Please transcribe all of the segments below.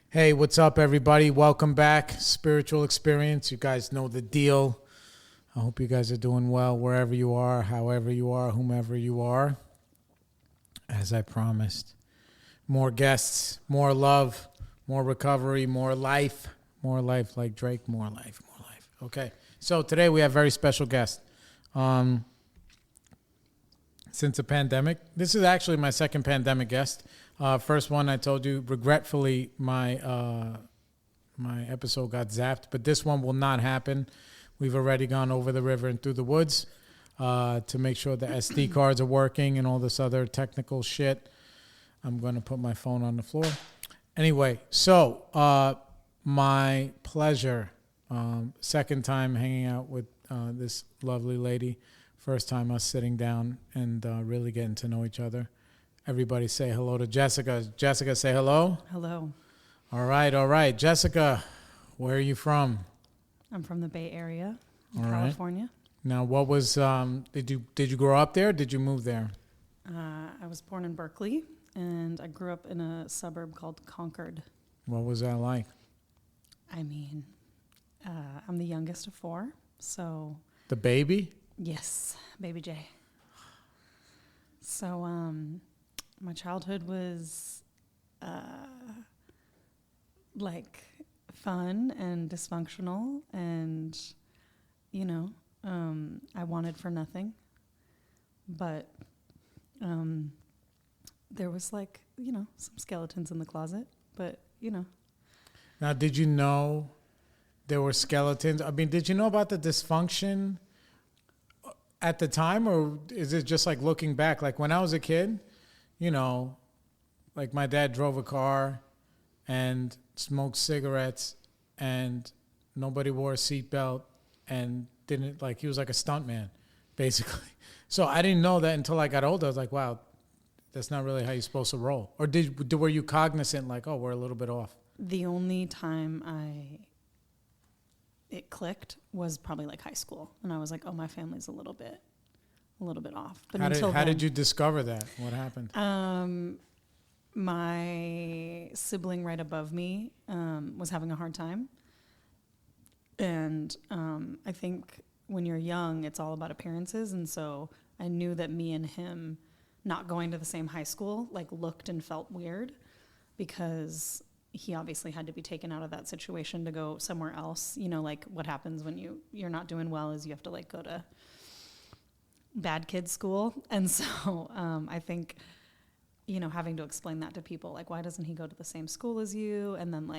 Hey, what's up, everybody? Welcome back. Spiritual Experience. You guys know the deal. I hope you guys are doing well wherever you are, however you are, whomever you are. As I promised, more guests, more love, more recovery, more life like Drake, more life. Okay, so today we have a very special guest. Since the pandemic, this is actually my second pandemic guest. First one, I told you, regretfully, my episode got zapped, but this one will not happen. We've already gone over the river and through the woods to make sure the SD cards are working and all this other technical shit. I'm going to put my phone on the floor. Anyway, so my pleasure. Second time hanging out with this lovely lady. First time us sitting down and really getting to know each other. Everybody say hello to Jessica. Jessica, say hello. Hello. All right. Jessica, where are you from? I'm from the Bay Area, Right. California. Now, what was, did you grow up there? Did you move there? I was born in Berkeley, and I grew up in a suburb called Concord. What was that like? I mean, I'm the youngest of four, so... The baby? Yes, baby J. So, my childhood was, fun and dysfunctional, and, I wanted for nothing. But, there was, some skeletons in the closet, but, Now, did you know there were skeletons? I mean, did you know about the dysfunction at the time, or is it just like looking back? Like when I was a kid, like my dad drove a car and smoked cigarettes and nobody wore a seatbelt and didn't, like, he was like a stuntman, basically. So I didn't know that until I got older. I was like, wow, that's not really how you're supposed to roll. Or were you cognizant, like, oh, we're a little bit off? The only time it clicked was probably like high school, and I was like, oh, my family's a little bit off. But How did you discover that? What happened? My sibling right above me was having a hard time, and I think when you're young, it's all about appearances, and so I knew that me and him not going to the same high school looked and felt weird, because he obviously had to be taken out of that situation to go somewhere else. What happens when you're not doing well is you have to go to bad kid school. And so I think, having to explain that to people, why doesn't he go to the same school as you? And then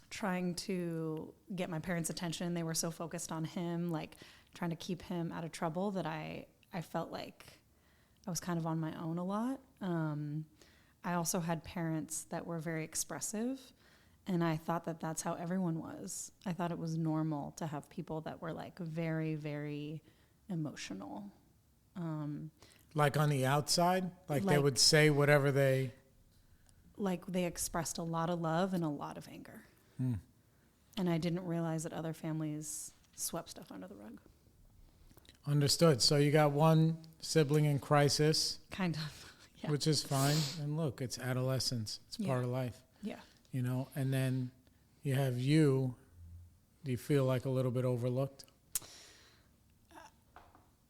trying to get my parents' attention. They were so focused on him, trying to keep him out of trouble, that I felt like I was kind of on my own a lot. I also had parents that were very expressive, and I thought that that's how everyone was. I thought it was normal to have people that were very, very emotional. Like on the outside? They would say whatever they... They expressed a lot of love and a lot of anger. And I didn't realize that other families swept stuff under the rug. Understood. So you got one sibling in crisis. Kind of. Yeah. Which is fine. And look, it's adolescence. It's part of life. Yeah. And then you have you. Do you feel like a little bit overlooked?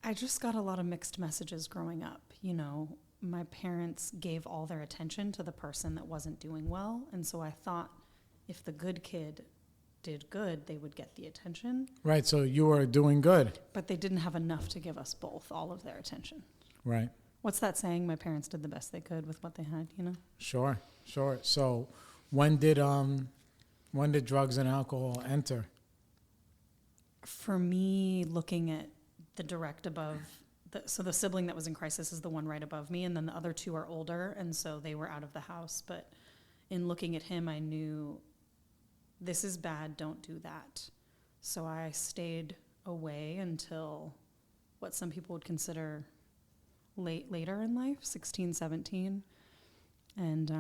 I just got a lot of mixed messages growing up. My parents gave all their attention to the person that wasn't doing well. And so I thought if the good kid did good, they would get the attention. Right. So you were doing good. But they didn't have enough to give us both all of their attention. Right. What's that saying? My parents did the best they could with what they had, Sure. So when did drugs and alcohol enter? For me, looking at the direct above, so the sibling that was in crisis is the one right above me, and then the other two are older, and so they were out of the house. But in looking at him, I knew this is bad, don't do that. So I stayed away until what some people would consider later in life, 16, 17. And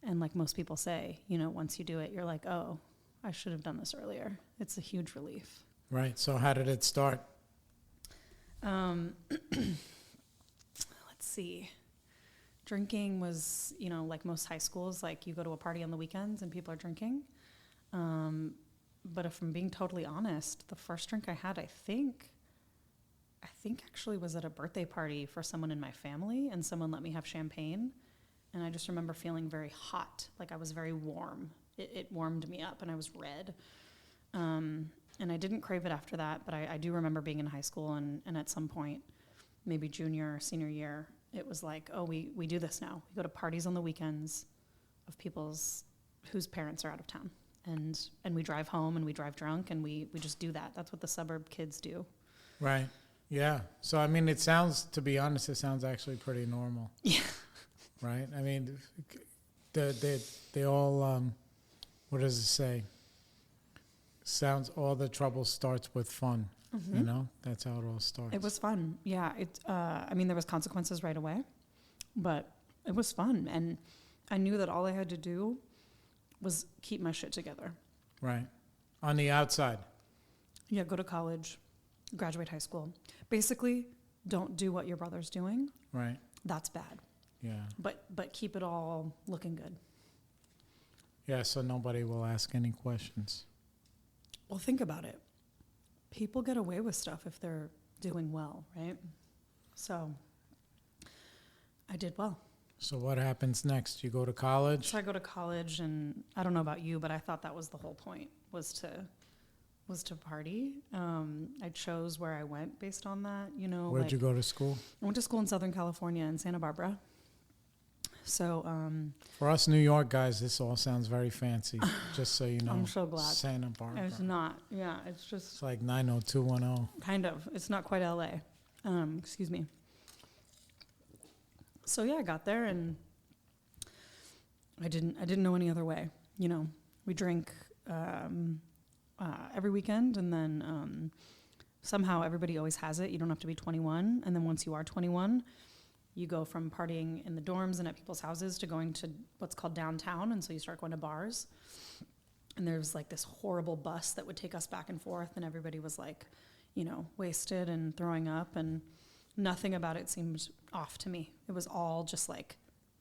like most people say, once you do it, you're like, oh, I should have done this earlier. It's a huge relief. Right. So how did it start? Let's see. Drinking was, like most high schools, like you go to a party on the weekends and people are drinking. But if I'm being totally honest, the first drink I had, I think actually was at a birthday party for someone in my family, and someone let me have champagne. And I just remember feeling very hot, like I was very warm. It warmed me up and I was red. And I didn't crave it after that, but I do remember being in high school and at some point, maybe junior or senior year, it was like, oh, we do this now. We go to parties on the weekends of whose parents are out of town. And we drive home and we drive drunk and we just do that. That's what the suburb kids do. Right. Yeah. So, I mean, to be honest, it sounds actually pretty normal. Yeah. Right? I mean, they all, what does it say? All the trouble starts with fun. Mm-hmm. That's how it all starts. It was fun. Yeah. There was consequences right away, but it was fun. And I knew that all I had to do was keep my shit together. Right. On the outside. Yeah. Go to college, graduate high school. Basically, don't do what your brother's doing. Right. That's bad. Yeah. But keep it all looking good. Yeah, so nobody will ask any questions. Well, think about it. People get away with stuff if they're doing well, right? So I did well. So what happens next? You go to college? So I go to college, and I don't know about you, but I thought that was the whole point, was to party. I chose where I went based on that, Where'd you go to school? I went to school in Southern California in Santa Barbara. So for us New York guys, this all sounds very fancy, just so you know. I'm so glad. Santa Barbara. It's not. Yeah, it's just... It's like 90210. Kind of. It's not quite L.A. Excuse me. So, yeah, I got there, and I didn't know any other way. We drink every weekend, and then somehow everybody always has it. You don't have to be 21, and then once you are 21... you go from partying in the dorms and at people's houses to going to what's called downtown, and so you start going to bars. And there's like this horrible bus that would take us back and forth, and everybody was like, wasted and throwing up, and nothing about it seemed off to me. It was all just like,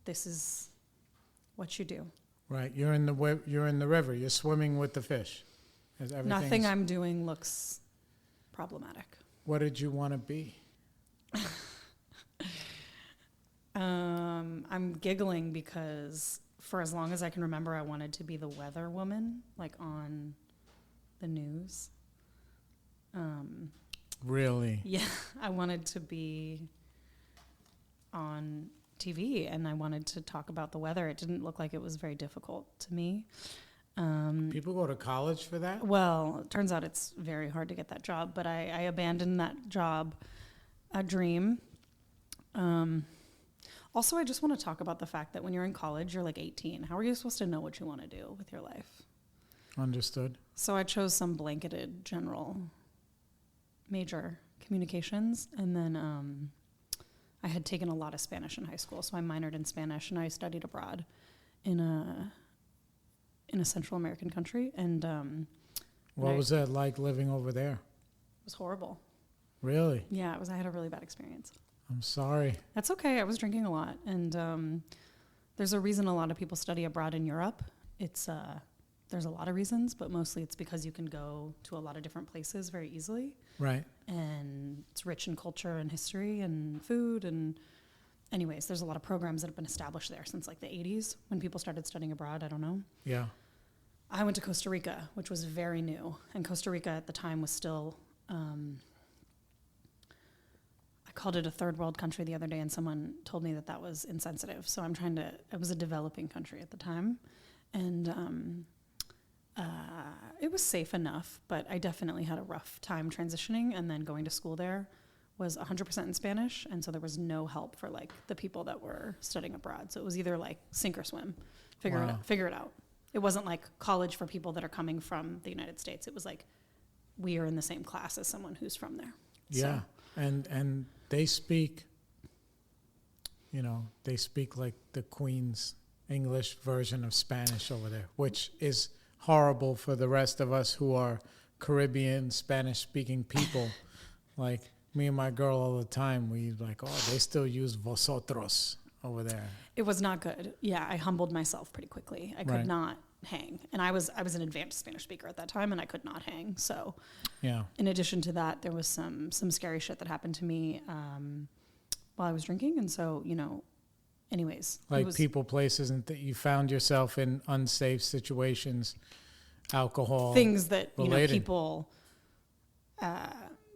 this is what you do. Right. You're in the river. You're swimming with the fish. Nothing I'm doing looks problematic. What did you want to be? I'm giggling because for as long as I can remember, I wanted to be the weather woman, like on the news. Really? Yeah, I wanted to be on TV, and I wanted to talk about the weather. It didn't look like it was very difficult to me. People go to college for that? Well, it turns out it's very hard to get that job, but I abandoned that job, a dream. Also, I just want to talk about the fact that when you're in college, you're like 18. How are you supposed to know what you want to do with your life? Understood. So I chose some blanketed general major, communications, and then I had taken a lot of Spanish in high school, so I minored in Spanish, and I studied abroad in a Central American country. And what was that like living over there? It was horrible. Really? Yeah, I had a really bad experience. I'm sorry. That's okay. I was drinking a lot, and there's a reason a lot of people study abroad in Europe. There's a lot of reasons, but mostly it's because you can go to a lot of different places very easily. Right. And it's rich in culture and history and food. And anyways, there's a lot of programs that have been established there since like the 80s when people started studying abroad. I don't know. Yeah. I went to Costa Rica, which was very new. And Costa Rica at the time was still... I called it a third world country the other day, and someone told me that was insensitive. So it was a developing country at the time. And it was safe enough, but I definitely had a rough time transitioning. And then going to school there was 100% in Spanish. And so there was no help for like the people that were studying abroad. So it was either like sink or swim, figure it out. It wasn't like college for people that are coming from the United States. It was like, we are in the same class as someone who's from there. Yeah. So. And they speak, they speak like the Queen's English version of Spanish over there, which is horrible for the rest of us who are Caribbean, Spanish-speaking people. Like me and my girl all the time, we like, oh, they still use vosotros over there? It was not good. Yeah, I humbled myself pretty quickly. I could not hang. And I was an advanced Spanish speaker at that time, and I could not hang. So in addition to that, there was some scary shit that happened to me while I was drinking. And so, anyways. Like people, places, and you found yourself in unsafe situations, alcohol. Things that, related. People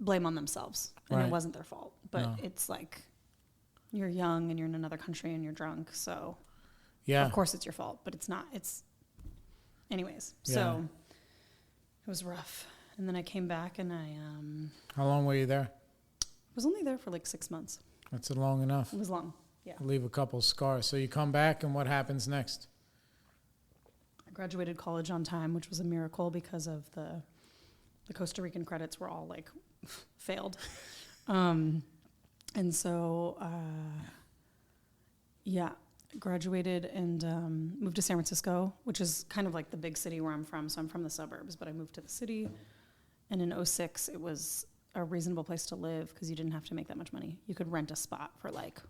blame on themselves. And it wasn't their fault. But it's like you're young and you're in another country and you're drunk. So, of course it's your fault. But it's not. It's... Anyways, so it was rough. And then I came back and I... How long were you there? I was only there for like 6 months. That's long enough. It was long, yeah. Leave a couple scars. So you come back and what happens next? I graduated college on time, which was a miracle because of the Costa Rican credits were all like failed. And so, graduated and moved to San Francisco, which is kind of like the big city where I'm from. So I'm from the suburbs, but I moved to the city. And in 2006, it was a reasonable place to live because you didn't have to make that much money. You could rent a spot for like,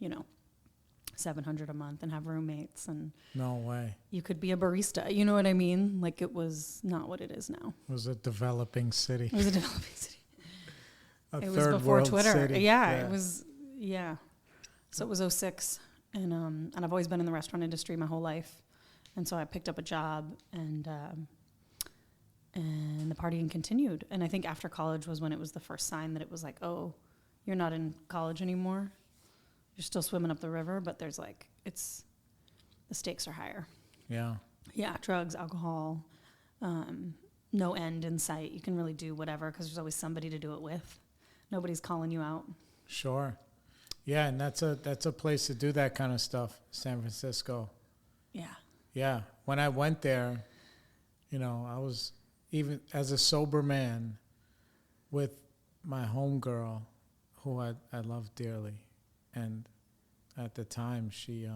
$700 a month and have roommates. And no way. You could be a barista. You know what I mean? Like it was not what it is now. It was a developing city. It was a developing city. It was before Twitter. City. Yeah, it was. Yeah. So it was 2006. And I've always been in the restaurant industry my whole life. And so I picked up a job and the partying continued. And I think after college was when it was the first sign that it was like, oh, you're not in college anymore. You're still swimming up the river, but there's like, the stakes are higher. Yeah. Yeah, drugs, alcohol, no end in sight. You can really do whatever because there's always somebody to do it with. Nobody's calling you out. Sure. Yeah, and that's a place to do that kind of stuff, San Francisco. Yeah. Yeah. When I went there, I was even as a sober man with my homegirl who I loved dearly. And at the time she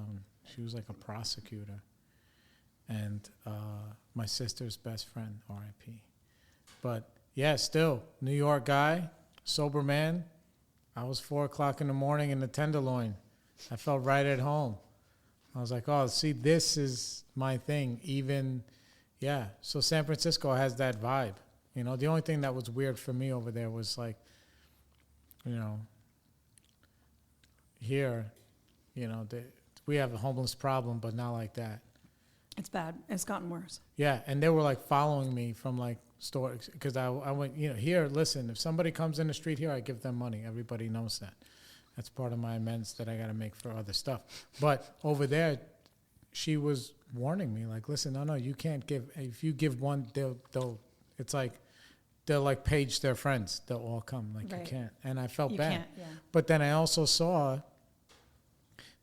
was like a prosecutor and my sister's best friend, R.I.P. But yeah, still New York guy, sober man. I was 4:00 in the morning in the Tenderloin. I felt right at home. I was like, oh, see, this is my thing. So San Francisco has that vibe. The only thing that was weird for me over there was like, here, we have a homeless problem, but not like that. It's bad. It's gotten worse. Yeah, and they were like following me from like stores because I went, here, listen, if somebody comes in the street here, I give them money. Everybody knows that. That's part of my amends that I got to make for other stuff. But over there, she was warning me like, listen, no, you can't give. If you give one, they'll like page their friends. They'll all come. Like you can't. And I felt bad. Can't, yeah. But then I also saw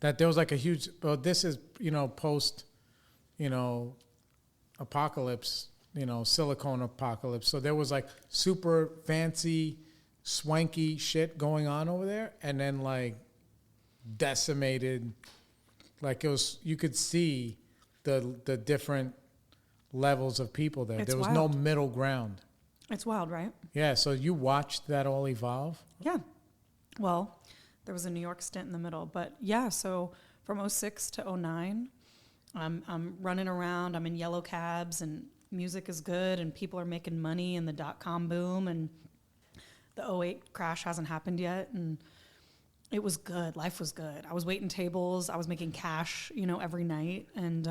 that there was like a huge. Well, this is post, apocalypse. Silicone apocalypse. So there was like super fancy, swanky shit going on over there, and then like decimated. Like it was, you could see the different levels of people there. There was no middle ground. It's wild, right? Yeah. So you watched that all evolve. Yeah. Well, there was a New York stint in the middle, but yeah. So from 2006 to 2009, I'm running around. I'm in yellow cabs, and music is good, and people are making money, and the .com boom, and the 2008 crash hasn't happened yet, and it was good. Life was good. I was waiting tables. I was making cash, every night, and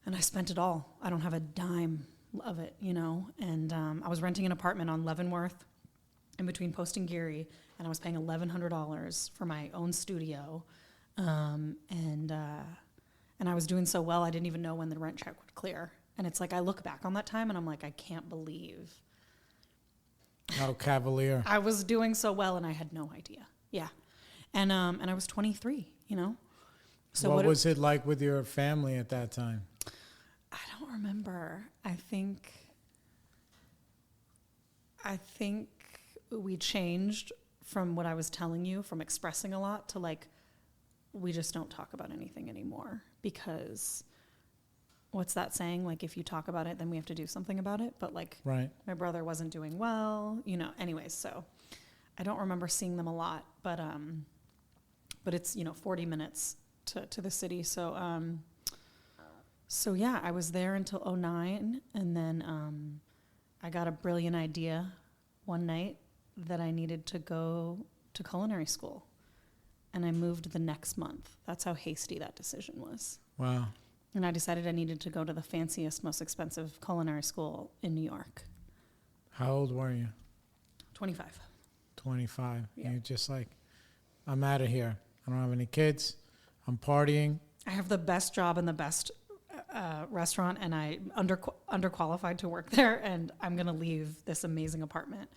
I spent it all. I don't have a dime of it, and I was renting an apartment on Leavenworth in between Post and Geary, and I was paying $1,100 for my own studio, and I was doing so well, I didn't even know when the rent check would clear. And it's like, I look back on that time and I'm like, I can't believe. How cavalier. I was doing so well and I had no idea. Yeah. And I was 23, So what was it like with your family at that time? I don't remember. I think we changed from what I was telling you, from expressing a lot to like, we just don't talk about anything anymore because what's that saying? Like, if you talk about it, then we have to do something about it. But like, right. My brother wasn't doing well, anyways. So I don't remember seeing them a lot, but but it's, 40 minutes to the city. So yeah, I was there until 2009, and then I got a brilliant idea one night that I needed to go to culinary school, and I moved the next month. That's how hasty that decision was. Wow. And I decided I needed to go to the fanciest, most expensive culinary school in New York. How old were you? 25. 25. Yeah. You're just like, I'm out of here. I don't have any kids. I'm partying. I have the best job in the best restaurant, and I underqualified to work there, and I'm going to leave this amazing apartment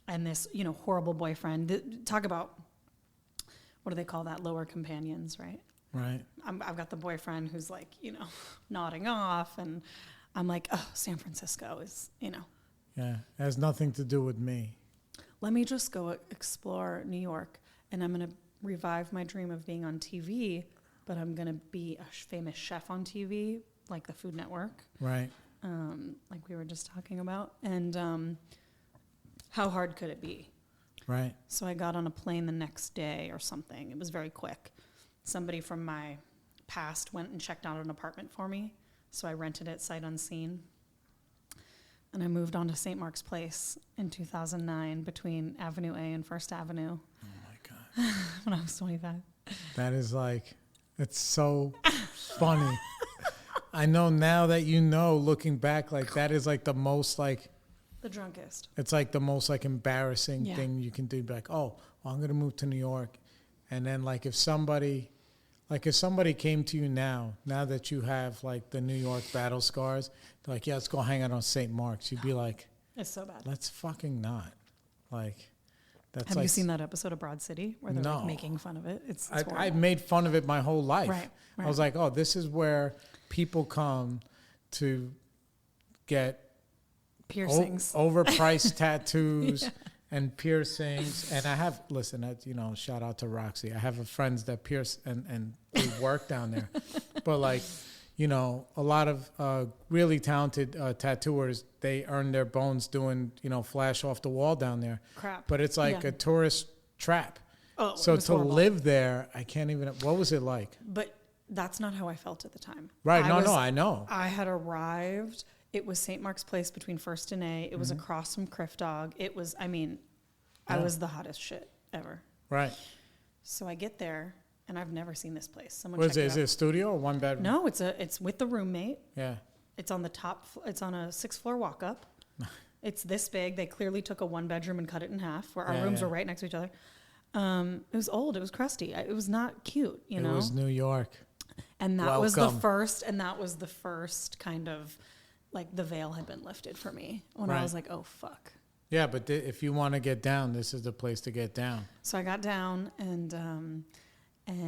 and this, horrible boyfriend. Talk about, what do they call that? Lower companions, right? Right. I've got the boyfriend who's like, nodding off, and I'm like, oh, San Francisco is, Yeah. It has nothing to do with me. let me just go explore New York, and I'm going to revive my dream of being on TV, but I'm going to be a famous chef on TV, like the Food Network. Right. Like we were just talking about. And how hard could it be? Right. So I got on a plane the next day or something. It was very quick. Somebody from my past went and checked out an apartment for me, so I rented it sight unseen. And I moved on to St. Mark's Place in 2009 between Avenue A and First Avenue. Oh, my God. When I was 25. That is like, it's so funny. I know now that looking back, like that is like the most like, The drunkest. it's like the most like embarrassing Yeah. thing you can do. Be like, oh, well, I'm going to move to New York. And then like if somebody came to you now that you have like the New York battle scars, they're like, yeah, let's go hang out on St. Mark's. You'd be like, It's so bad. let's fucking not. Like, that's Have like, you seen that episode of Broad City where they're No. like making fun of it? It's I horrible. made fun of it my whole life. Right. I was like, oh, this is where people come to get piercings. overpriced tattoos Yeah. and piercings. And I have, shout out to Roxy. I have friends that pierce and they work down there. But like, a lot of really talented tattooers, they earn their bones doing, flash off the wall down there. Crap. But it's like Yeah. a tourist trap. Oh, So it was to horrible. live there, I can't even, what was it like? But that's not how I felt at the time. Right. I I know. I had arrived. It was St. Mark's Place between First and A. It was across from Criff Dog. It was, I Yeah. was the hottest shit ever. Right. So I get there, and I've never seen this place. Someone What check is it? Is out. it a studio or one bedroom? No, it's with the roommate. Yeah. It's on the top. It's on a 6th-floor walk-up. It's this big. They clearly took a 1-bedroom and cut it in half. Where our Yeah, rooms yeah. were right next to each other. It was old. It was crusty. It was not cute. It was New York. And that was the Welcome. first. And that was the first kind of like the veil had been lifted for me when I Right. was like, oh fuck. Yeah, but if you want to get down, this is the place to get down. So I got down and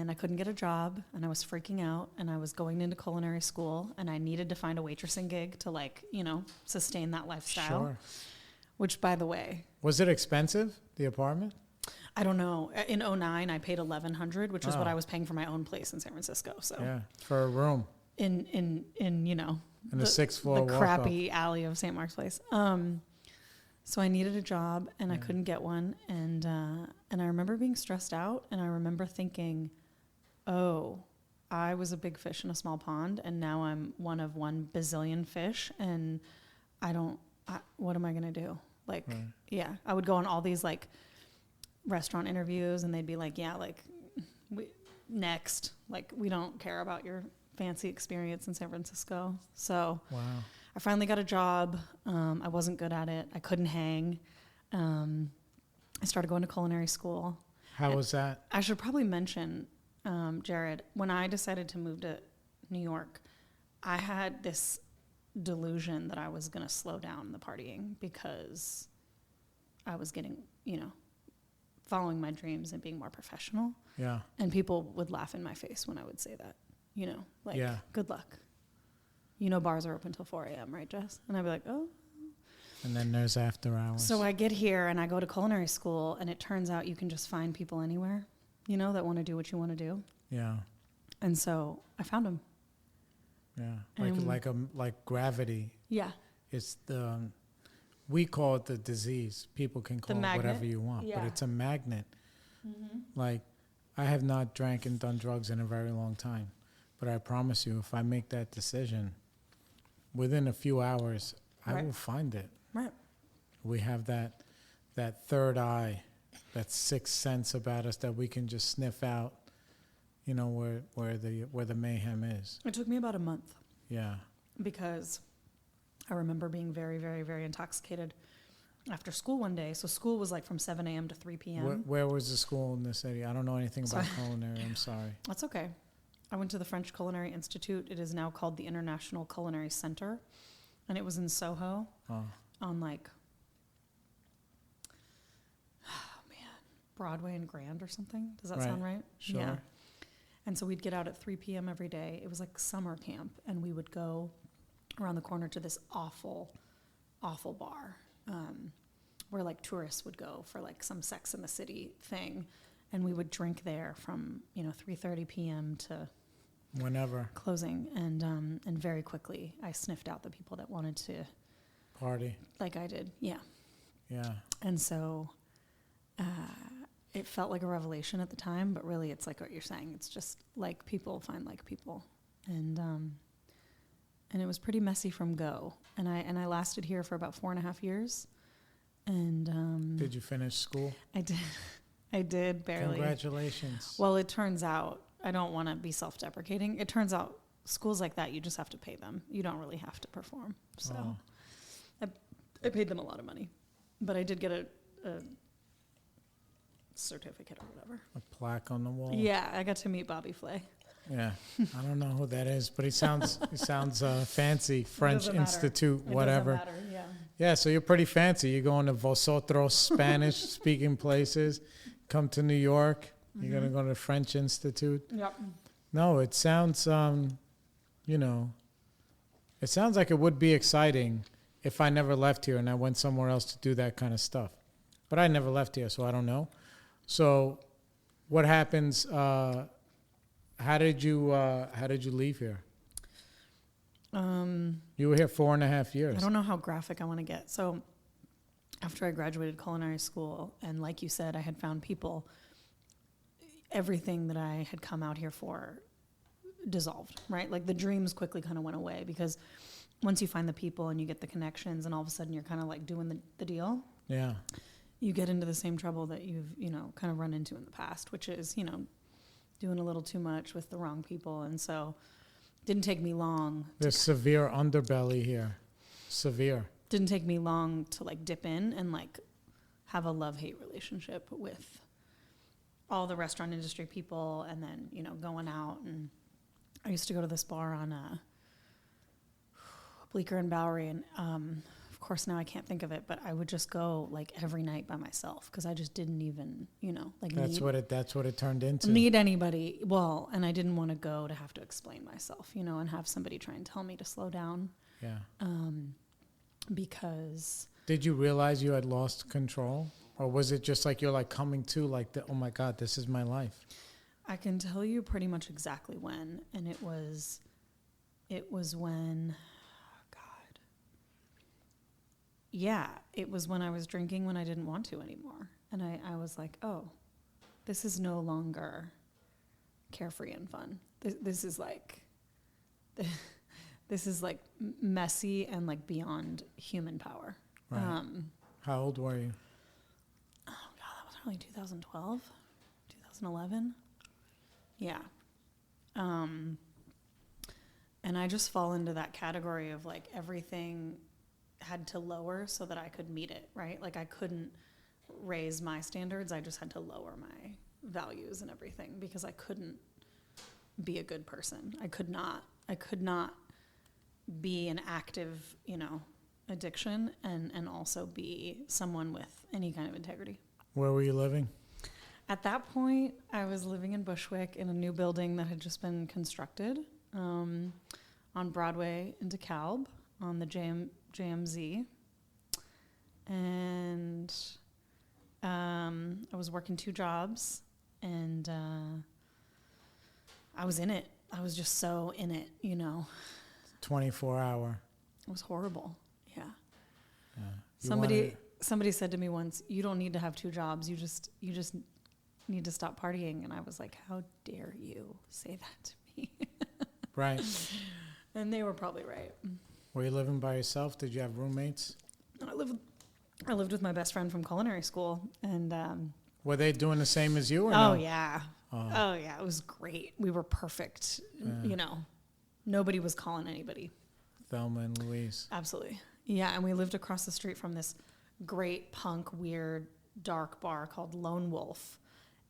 I couldn't get a job, and I was freaking out, and I was going into culinary school, and I needed to find a waitressing gig to sustain that lifestyle. Sure. Which, by the way, Was it expensive, the apartment? I don't know. In 2009, I paid $1,100, which is what Oh. I was paying for my own place in San Francisco. So Yeah, for a room in in a the 6th-floor the walk-up. crappy alley of St. Mark's Place. So I needed a job, and I couldn't get one, and I remember being stressed out, and I remember thinking, oh, I was a big fish in a small pond, and now I'm one of 1 bazillion fish, and what am I gonna do? Like, Right. yeah, I would go on all these like restaurant interviews, and they'd be like, yeah, like next, like we don't care about your fancy experience in San Francisco. So Wow. I finally got a job. I wasn't good at it. I couldn't hang. I started going to culinary school. How was that? I should probably mention, Jared, when I decided to move to New York, I had this delusion that I was going to slow down the partying because I was getting, following my dreams and being more professional. Yeah. And people would laugh in my face when I would say that, like, Yeah. good luck. Bars are open till 4 a.m., right, Jess? And I'd be like, oh. And then there's after hours. So I get here and I go to culinary school, and it turns out you can just find people anywhere, that want to do what you want to do. Yeah. And so I found them. Yeah. And- Like gravity. Yeah. It's we call it the disease. People can call it magnet? whatever you want, Yeah. but it's a magnet. Like I have not drank and done drugs in a very long time. But I promise you, if I make that decision, within a few hours, I Right. will find it. Right. We have that third eye, that sixth sense about us that we can just sniff out, you know, where the mayhem is. It took me about a month Yeah. because I remember being very, very, very intoxicated after school one day. So school was like from 7 a.m. to 3 p.m. Where was the school in the city? I don't know anything about Sorry. culinary. I'm sorry. That's okay. I went to the French Culinary Institute. It is now called the International Culinary Center. And it was in Soho Oh, on like, Broadway and Grand or something. Does that Right. sound right? Sure. Yeah. And so we'd get out at 3 p.m. every day. It was like summer camp. And we would go around the corner to this awful, awful bar where like tourists would go for like some Sex in the City thing. And we would drink there from, 3:30 p.m. to whenever. closing. And very quickly I sniffed out the people that wanted to, Party. like I did. Yeah. Yeah. And so it felt like a revelation at the time, but really it's like what you're saying. It's just like people find like people. And it was pretty messy from go. And I lasted here for about 4.5 years. And Did you finish school? I did. I did, barely. Congratulations. Well, it turns out, I don't want to be self-deprecating. It turns out schools like that, you just have to pay them. You don't really have to perform. So Oh. I paid them a lot of money. But I did get a certificate or whatever. A plaque on the wall. Yeah, I got to meet Bobby Flay. Yeah. I don't know who that is, but he sounds fancy. French doesn't matter. Institute, It whatever. doesn't matter, yeah. Yeah, so you're pretty fancy. You're going to Vosotros Spanish speaking places. Come to New York. You're going to go to the French Institute. Yep. No, it sounds, it sounds like it would be exciting if I never left here and I went somewhere else to do that kind of stuff. But I never left here, so I don't know. So what happens, how did you leave here? You were here 4.5 years. I don't know how graphic I want to get. So after I graduated culinary school, and like you said, I had found people, everything that I had come out here for dissolved, right? Like the dreams quickly kind of went away because once you find the people and you get the connections and all of a sudden you're kind of like doing the deal, Yeah. you get into the same trouble that you've, kind of run into in the past, which is, doing a little too much with the wrong people. And so didn't take me long. There's severe underbelly here. Severe. Didn't take me long to like dip in and like have a love-hate relationship with all the restaurant industry people and then, going out. And I used to go to this bar on Bleecker and Bowery. And of course now I can't think of it, but I would just go like every night by myself because I just didn't even, That's what it turned into. need anybody. Well, and I didn't want to go to have to explain myself, and have somebody try and tell me to slow down. Yeah. Because Did you realize you had lost control? Or was it just like you're like coming to like, oh my God, this is my life? I can tell you pretty much exactly when. And it was when, God. Yeah, it was when I was drinking when I didn't want to anymore. And I was like, oh, this is no longer carefree and fun. This is like... This is like messy and like beyond human power. Right. How old were you? Oh God, that was probably 2012, 2011. Yeah. And I just fall into that category of like everything had to lower so that I could meet it, right? Like I couldn't raise my standards. I just had to lower my values and everything because I couldn't be a good person. I could not be an active, addiction and also be someone with any kind of integrity. Where were you living? At that point, I was living in Bushwick in a new building that had just been constructed on Broadway in DeKalb on the JMZ. And I was working 2 jobs and I was in it. I was just so in it, 24 hour. It was horrible. Yeah. Yeah. Somebody said to me once, "You don't need to have 2 jobs. You just need to stop partying. And I was like, how dare you say that to me? Right. And they were probably right. Were you living by yourself? Did you have roommates? I lived with my best friend from culinary school, and Were they doing the same as you or oh no? yeah, oh yeah, it was great. We were perfect. You know, nobody was calling anybody. Thelma and Louise. Absolutely, yeah. And we lived across the street from this great punk, weird, dark bar called Lone Wolf,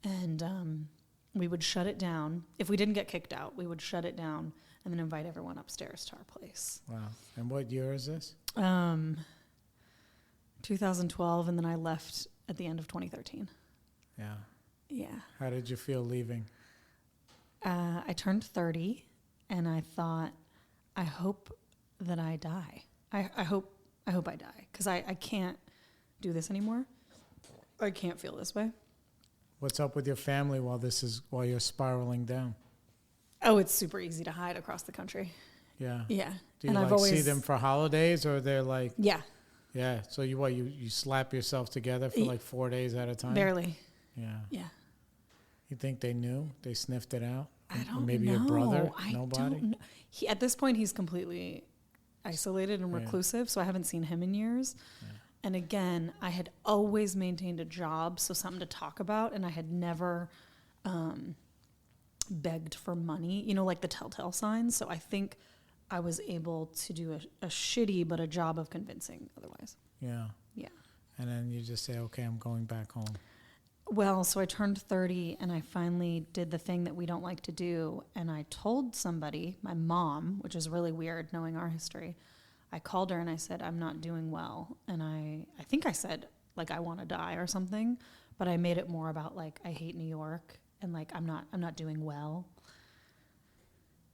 and we would shut it down if we didn't get kicked out. We would shut it down and then invite everyone upstairs to our place. Wow. And what year is this? 2012, and then I left at the end of 2013. Yeah. Yeah. How did you feel leaving? I turned 30, and I thought, I hope that I die. I hope I die, because I can't do this anymore. I can't feel this way. What's up with your family while you're spiraling down? Oh, it's super easy to hide across the country. Yeah. Yeah. Do you and see them for holidays, or they're like? Yeah. Yeah. So you slap yourself together for like 4 days at a time? Barely. Yeah. Yeah. You think they knew? They sniffed it out? I don't know. Maybe your brother? Nobody? Don't know. At this point, he's completely isolated and reclusive, so I haven't seen him in years. Yeah. And again, I had always maintained a job, so something to talk about, and I had never begged for money, like the telltale signs. So I think I was able to do a shitty but a job of convincing otherwise. Yeah. Yeah. And then you just say, okay, I'm going back home. Well, so I turned 30, and I finally did the thing that we don't like to do, and I told somebody, my mom, which is really weird knowing our history. I called her and I said, I'm not doing well. And I think I said, like, I want to die or something, but I made it more about, like, I hate New York, and, like, I'm not doing well.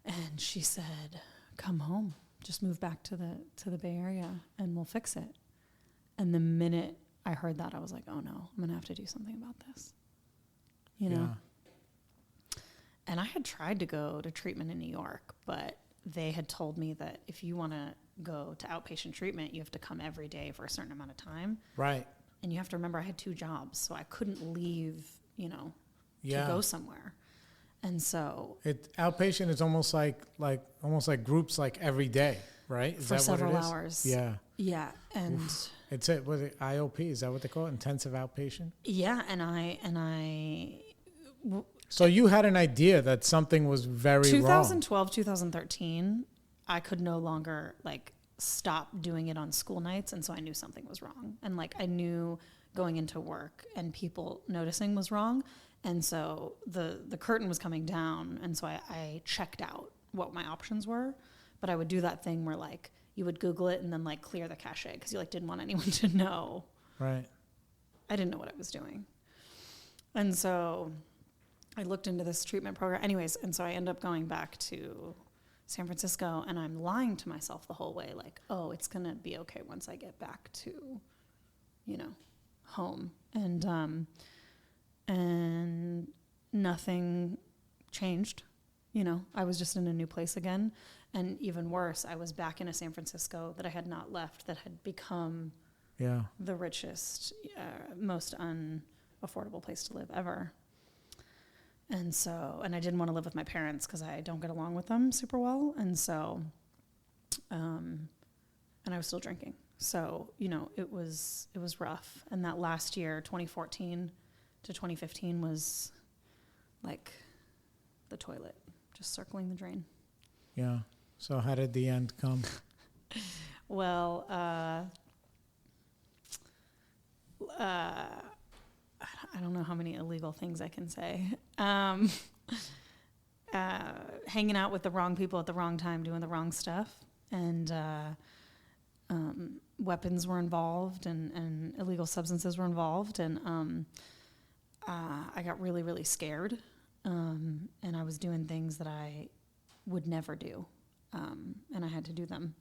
And she said, come home, just move back to the Bay Area and we'll fix it. And the minute I heard that, I was like, oh no, I'm going to have to do something about this, you know? Yeah. And I had tried to go to treatment in New York, but they had told me that if you want to go to outpatient treatment, you have to come every day for a certain amount of time. Right. And you have to remember I had 2 jobs, so I couldn't leave, to Yeah. go somewhere. And so outpatient is almost like groups like every day, right? Is for that several what it is? hours. Yeah. Yeah. And was it IOP? Is that what they call it? Intensive outpatient? yeah, and I So you had an idea that something was very 2012, 2013, I could no longer stop doing it on school nights, and so I knew something was wrong. And I knew going into work and people noticing was wrong. And so the curtain was coming down, and so I checked out what my options were. But I would do that thing where you would Google it and then clear the cache because you didn't want anyone to know. Right. I didn't know what I was doing. And so I looked into this treatment program. Anyways, and so I ended up going back to San Francisco, and I'm lying to myself the whole way, oh, it's going to be okay once I get back to, home. And nothing changed. I was just in a new place again. And even worse, I was back in a San Francisco that I had not left, that had become the richest, most unaffordable place to live ever. And so, and I didn't want to live with my parents because I don't get along with them super well. And so, and I was still drinking. So, it was rough. And that last year, 2014 to 2015 was like the toilet, just circling the drain. Yeah. So how did the end come? Well, I don't know how many illegal things I can say. Hanging out with the wrong people at the wrong time, doing the wrong stuff. And weapons were involved, and illegal substances were involved. And I got really, really scared. And I was doing things that I would never do. And I had to do them.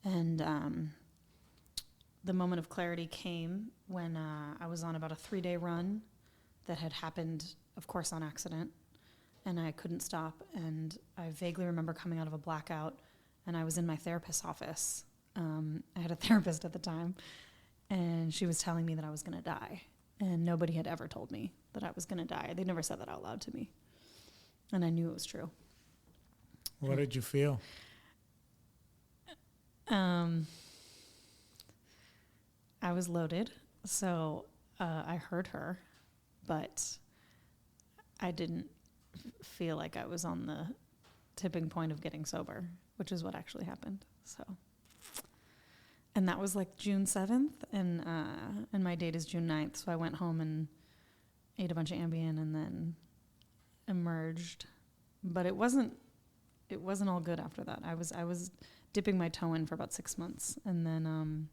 And the moment of clarity came when I was on about a 3-day run that had happened, of course, on accident. And I couldn't stop. And I vaguely remember coming out of a blackout, and I was in my therapist's office. I had a therapist at the time, and she was telling me that I was going to die. And nobody had ever told me that I was going to die. They never said that out loud to me. And I knew it was true. What did you feel? I was loaded, so I heard her, but I didn't feel like I was on the tipping point of getting sober, which is what actually happened. So, and that was like June 7th, and my date is June 9th, so I went home and ate a bunch of Ambien and then emerged. But it wasn't all good after that. I was dipping my toe in for about 6 months, and then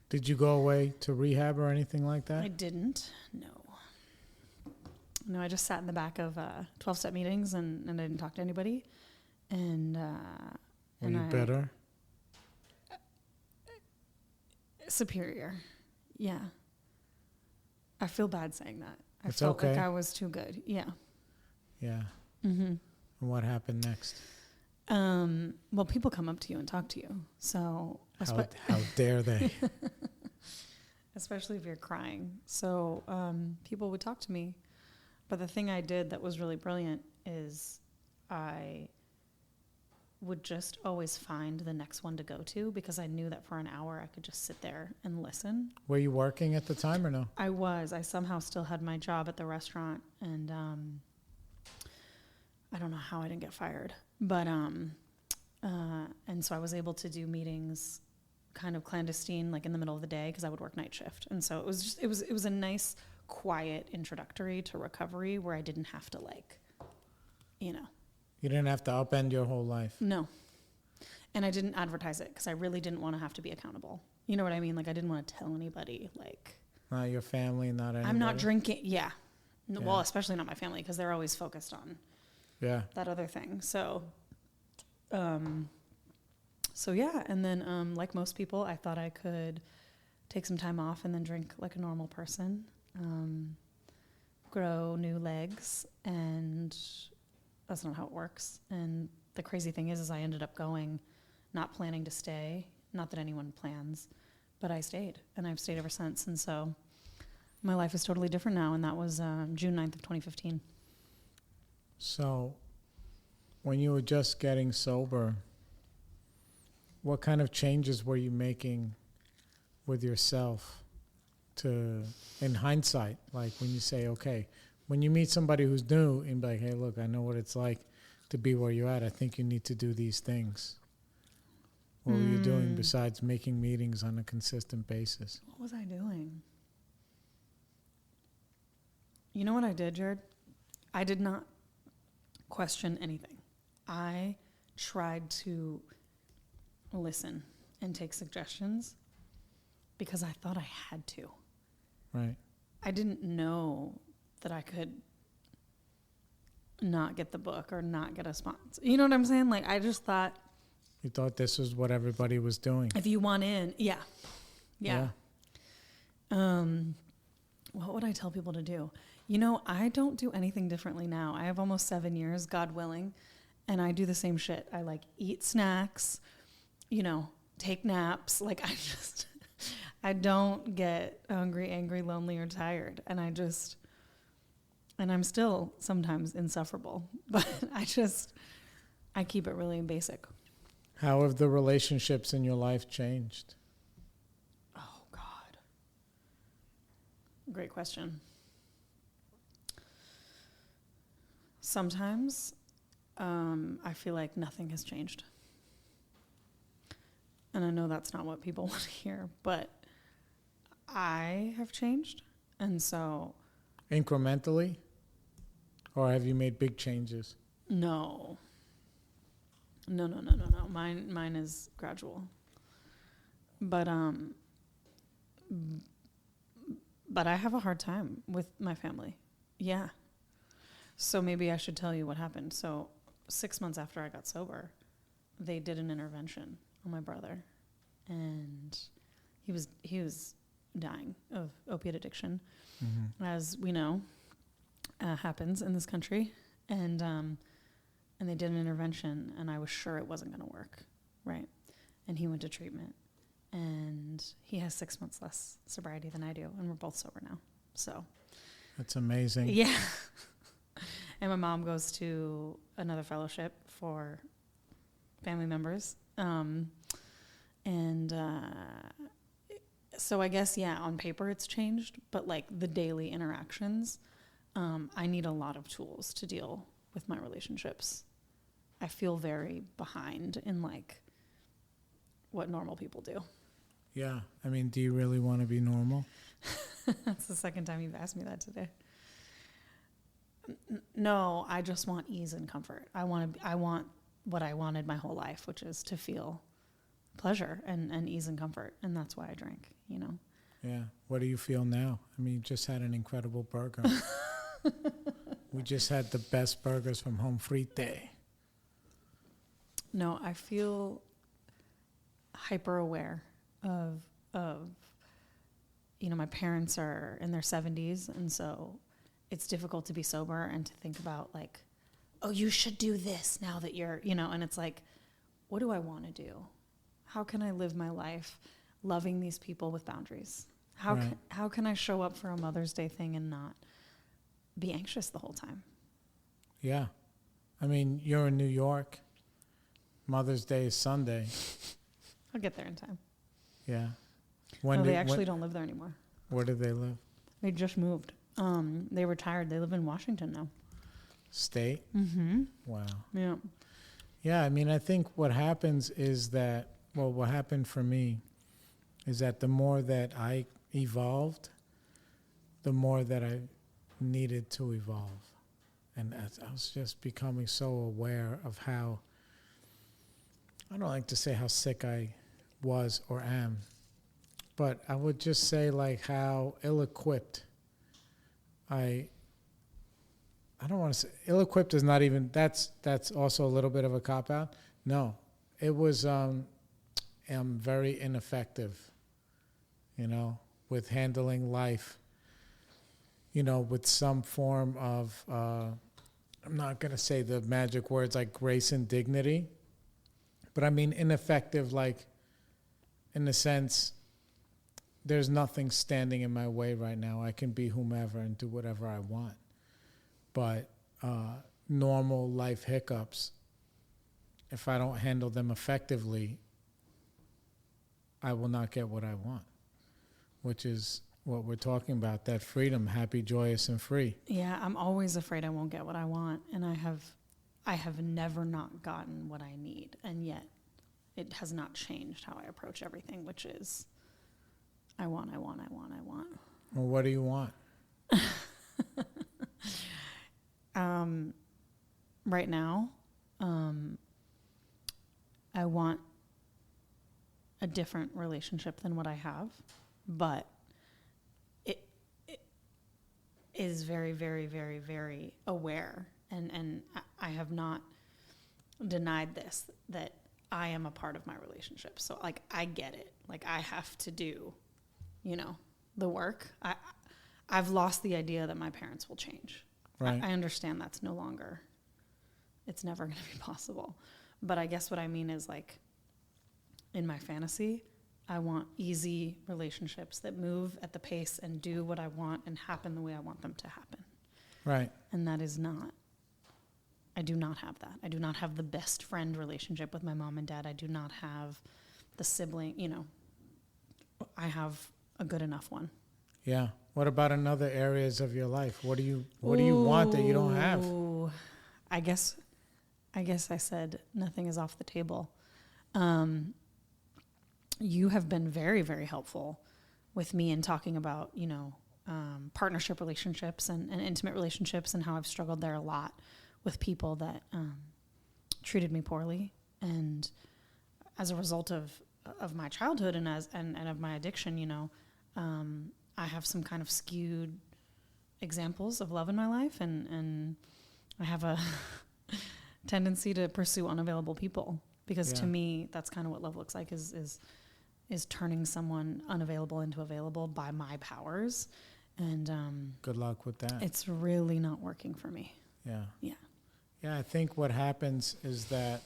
Did you go away to rehab or anything like that? I didn't. No, I just sat in the back of 12-step meetings and I didn't talk to anybody. And Were you better? Superior. Yeah. I feel bad saying that. I It's felt okay. like I was too good. Yeah. Yeah. Mm-hmm. And what happened next? Well, people come up to you and talk to you. So How dare they? especially if you're crying. So people would talk to me. But the thing I did that was really brilliant is I would just always find the next one to go to, because I knew that for an hour I could just sit there and listen. Were you working at the time or no? I was. I somehow still had my job at the restaurant, and I don't know how I didn't get fired. But and so I was able to do meetings kind of clandestine, like in the middle of the day, because I would work night shift. And so it was a nice, quiet introductory to recovery where I didn't have to You didn't have to upend your whole life. No. And I didn't advertise it because I really didn't want to have to be accountable. You know what I mean? Like, I didn't want to tell anybody, like... Not your family, not anybody. I'm not drinking. Yeah. Well, especially not my family, because they're always focused on that other thing. So, yeah. And then, like most people, I thought I could take some time off and then drink like a normal person, grow new legs, and that's not how it works. And the crazy thing is I ended up going, not planning to stay. Not that anyone plans, but I stayed, and I've stayed ever since. And so my life is totally different now, and that was June 9th of 2015. So when you were just getting sober, what kind of changes were you making with yourself in hindsight? Like when you say, okay, when you meet somebody who's new and be like, hey, look, I know what it's like to be where you're at. I think you need to do these things. What were you doing besides making meetings on a consistent basis? What was I doing? You know what I did, Jared? I did not question anything. I tried to listen and take suggestions because I thought I had to. Right. I didn't know that I could not get the book or not get a sponsor. You know what I'm saying? Like, I just thought... You thought this was what everybody was doing. If you want in, yeah. What would I tell people to do? I don't do anything differently now. I have almost 7 years, God willing, and I do the same shit. I eat snacks, take naps. I don't get hungry, angry, lonely, or tired. And I'm still sometimes insufferable, but I keep it really basic. How have the relationships in your life changed? Oh, God. Great question. Sometimes I feel like nothing has changed. And I know that's not what people want to hear, but I have changed. And so... Incrementally? Or have you made big changes? No. Mine is gradual. But I have a hard time with my family. Yeah. So maybe I should tell you what happened. So 6 months after I got sober, they did an intervention on my brother, and he was dying of opiate addiction, as we know, happens in this country. And they did an intervention, and I was sure it wasn't going to work, right? And he went to treatment, and he has 6 months less sobriety than I do, and we're both sober now. So That's amazing. yeah. And my mom goes to another fellowship for family members. So I guess, yeah, on paper it's changed, but like the daily interactions, I need a lot of tools to deal with my relationships. I feel very behind in like what normal people do. Yeah. I mean, do you really want to be normal? That's the second time you've asked me that today. No, I just want ease and comfort. I want what I wanted my whole life, which is to feel pleasure and ease and comfort. And that's why I drank, you know? Yeah. What do you feel now? I mean, you just had an incredible burger. We just had the best burgers from Home Frite. No, I feel hyper aware of, you know, my parents are in their 70s. And so it's difficult to be sober and to think about like, oh, you should do this now that you're, you know, and it's like, what do I want to do? How can I live my life loving these people with boundaries? How can I show up for a Mother's Day thing and not be anxious the whole time? Yeah. I mean, you're in New York. Mother's Day is Sunday. I'll get there in time. Yeah. They actually don't live there anymore. Where do they live? They just moved. They retired. They live in Washington now. State? Mm-hmm. Wow. Yeah. Yeah, I mean, I think what happens is that, well, what happened for me is that the more that I evolved, the more that I needed to evolve. And I was just becoming so aware of how, I don't like to say how sick I was or am, but I would just say like how ill-equipped I don't want to say ill-equipped is not even, that's also a little bit of a cop-out. No, it was, I'm very ineffective, you know, with handling life, you know, with some form of, I'm not going to say the magic words like grace and dignity, but I mean ineffective, like in the sense, there's nothing standing in my way right now. I can be whomever and do whatever I want. But normal life hiccups, if I don't handle them effectively, I will not get what I want, which is what we're talking about, that freedom, happy, joyous, and free. Yeah, I'm always afraid I won't get what I want, and I have never not gotten what I need, and yet it has not changed how I approach everything, which is I want. Well, what do you want? Right now, I want a different relationship than what I have, but it is very, very, very, very aware, and I have not denied this, that I am a part of my relationship. So like I get it. Like I have to do, you know, the work. I've lost the idea that my parents will change. Right. I understand that's no longer, it's never going to be possible. But I guess what I mean is like in my fantasy, I want easy relationships that move at the pace and do what I want and happen the way I want them to happen. Right. And that is not, I do not have that. I do not have the best friend relationship with my mom and dad. I do not have the sibling, you know, I have a good enough one. Yeah. What about in other areas of your life? What do you want that you don't have? I guess I said nothing is off the table. You have been very, very helpful with me in talking about, you know, partnership relationships and intimate relationships, and how I've struggled there a lot with people that treated me poorly. And as a result of my childhood and of my addiction, you know, I have some kind of skewed examples of love in my life, and I have a tendency to pursue unavailable people, because to me that's kind of what love looks like, is turning someone unavailable into available by my powers. And good luck with that. It's really not working for me. Yeah, I think what happens is that,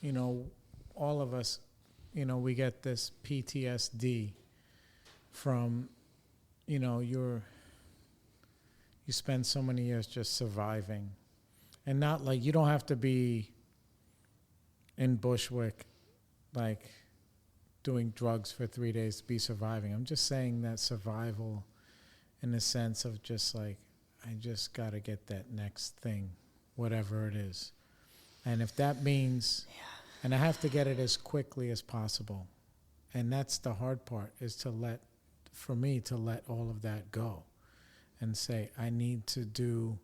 you know, all of us, you know, we get this PTSD from, you know, you spend so many years just surviving. And not like, you don't have to be in Bushwick, like doing drugs for 3 days to be surviving. I'm just saying that survival in the sense of just like, I just got to get that next thing, whatever it is. And if that means, and I have to get it as quickly as possible. And that's the hard part, is for me to let all of that go and say, I need to do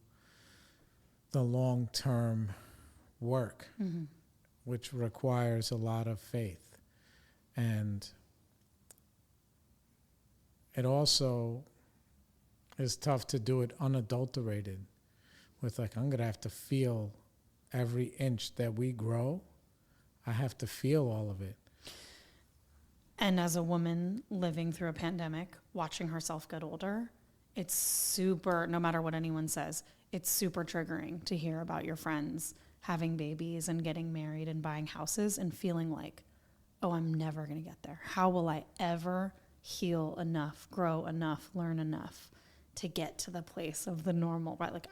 the long-term work, which requires a lot of faith. And it also is tough to do it unadulterated with like, I'm going to have to feel every inch that we grow. I have to feel all of it. And as a woman living through a pandemic, watching herself get older, it's super, no matter what anyone says, it's super triggering to hear about your friends having babies and getting married and buying houses and feeling like, oh, I'm never going to get there. How will I ever heal enough, grow enough, learn enough to get to the place of the normal, right? Like,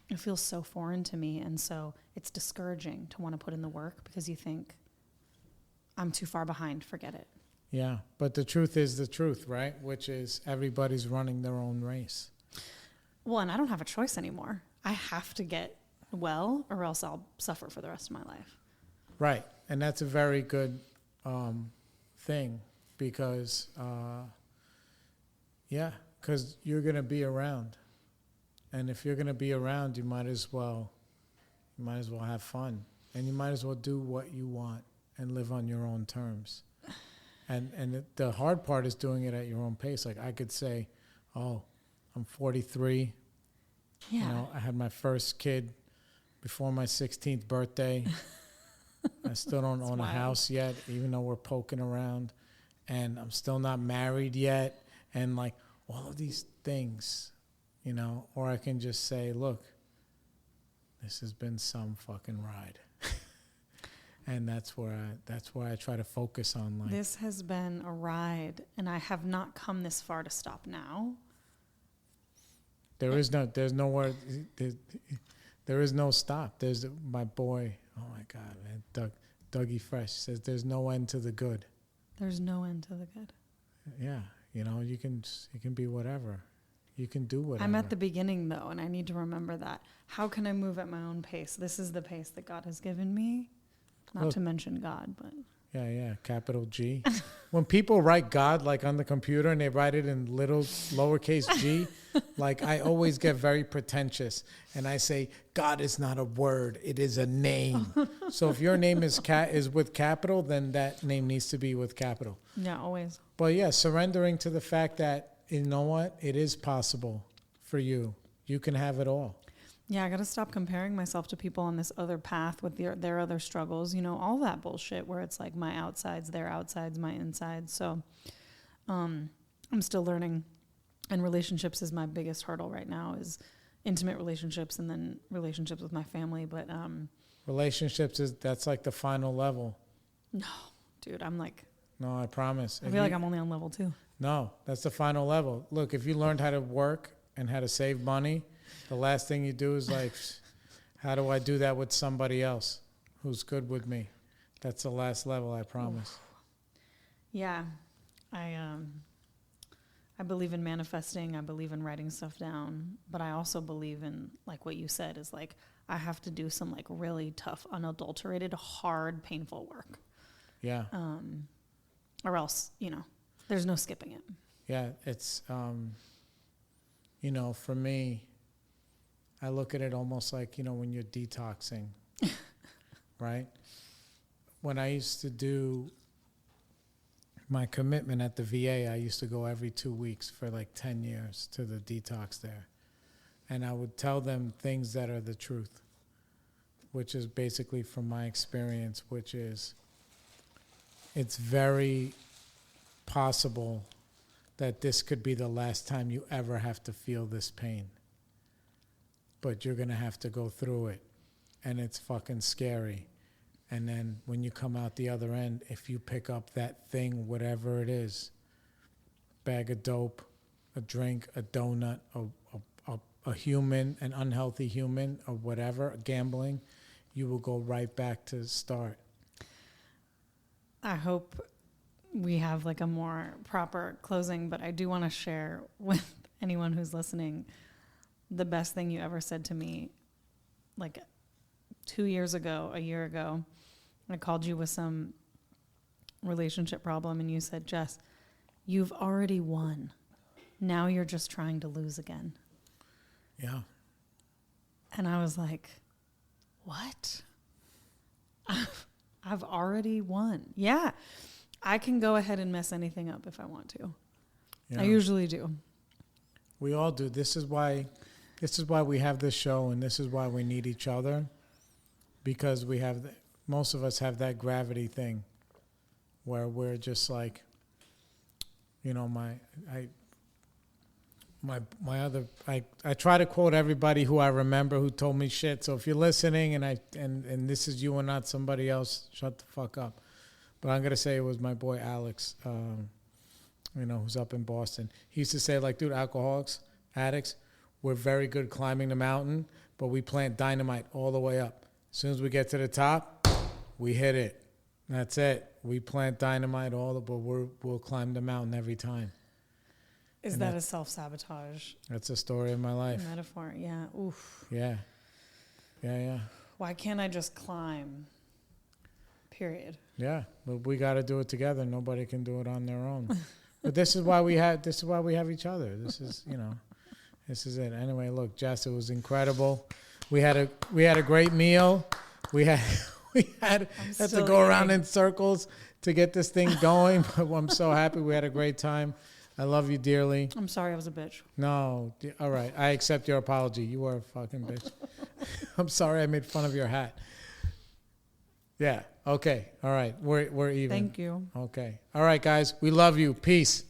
it feels so foreign to me. And so it's discouraging to want to put in the work because you think, I'm too far behind, forget it. Yeah, but the truth is the truth, right? Which is everybody's running their own race. Well, and I don't have a choice anymore. I have to get well or else I'll suffer for the rest of my life. Right, and that's a very good thing because, because you're going to be around. And if you're going to be around, you might as well have fun. And you might as well do what you want and live on your own terms. And the hard part is doing it at your own pace. Like I could say, oh, I'm 43. Yeah. You know, I had my first kid before my 16th birthday. I still don't own a house yet, even though we're poking around. And I'm still not married yet. And like all of these things, you know, or I can just say, look, this has been some fucking ride. And that's where I try to focus on, like, this has been a ride, and I have not come this far to stop now. There is no stop. There's my boy. Oh my God, man, Dougie Fresh says there's no end to the good. There's no end to the good. Yeah, you know, you can be whatever. You can do whatever. I'm at the beginning though, and I need to remember that. How can I move at my own pace? This is the pace that God has given me. Not to mention God, but... Yeah, capital G. When people write God, like on the computer, and they write it in little lowercase g, like I always get very pretentious. And I say, God is not a word, it is a name. So if your name is with capital, then that name needs to be with capital. Yeah, always. But yeah, surrendering to the fact that, you know what, it is possible for you. You can have it all. Yeah, I got to stop comparing myself to people on this other path with their other struggles, you know, all that bullshit where it's like my outsides, their outsides, my insides. So I'm still learning, and relationships is my biggest hurdle right now, is intimate relationships and then relationships with my family. But relationships, that's like the final level. No, dude, I'm like... No, I promise. I feel like I'm only on level 2. No, that's the final level. Look, if you learned how to work and how to save money... The last thing you do is like, how do I do that with somebody else who's good with me? That's the last level, I promise. Yeah. I believe in manifesting. I believe in writing stuff down. But I also believe in, like what you said, is like I have to do some like really tough, unadulterated, hard, painful work. Yeah. Or else, you know, there's no skipping it. Yeah, it's, you know, for me... I look at it almost like, you know, when you're detoxing, right? When I used to do my commitment at the VA, I used to go every 2 weeks for like 10 years to the detox there. And I would tell them things that are the truth, which is basically from my experience, which is it's very possible that this could be the last time you ever have to feel this pain. But you're going to have to go through it, and it's fucking scary. And then when you come out the other end, if you pick up that thing, whatever it is, bag of dope, a drink, a donut, a a human, an unhealthy human, or whatever, gambling, you will go right back to start. I hope we have like a more proper closing, but I do want to share with anyone who's listening the best thing you ever said to me. Like 2 years ago, a year ago, I called you with some relationship problem and you said, Jess, you've already won. Now you're just trying to lose again. Yeah. And I was like, what? I've already won. Yeah. I can go ahead and mess anything up if I want to. Yeah. I usually do. We all do. This is why we have this show, and this is why we need each other, because we have most of us have that gravity thing where we're just like, you know, I try to quote everybody who I remember who told me shit. So if you're listening and this is you and not somebody else, shut the fuck up. But I'm gonna say it was my boy Alex, you know, who's up in Boston. He used to say, like, dude, alcoholics, addicts, we're very good climbing the mountain, but we plant dynamite all the way up. As soon as we get to the top, we hit it. That's it. We plant dynamite but we'll climb the mountain every time. Is that a self-sabotage? That's a story of my life. A metaphor, yeah. Oof. Yeah. Why can't I just climb? Period. Yeah, but we got to do it together. Nobody can do it on their own. But this is why we have each other. This is, you know, this is it. Anyway, look, Jess, it was incredible. We had a great meal. We had to go around in circles to get this thing going. But I'm so happy we had a great time. I love you dearly. I'm sorry I was a bitch. No, all right. I accept your apology. You were a fucking bitch. I'm sorry I made fun of your hat. Yeah. Okay. All right. We're even. Thank you. Okay. All right, guys. We love you. Peace.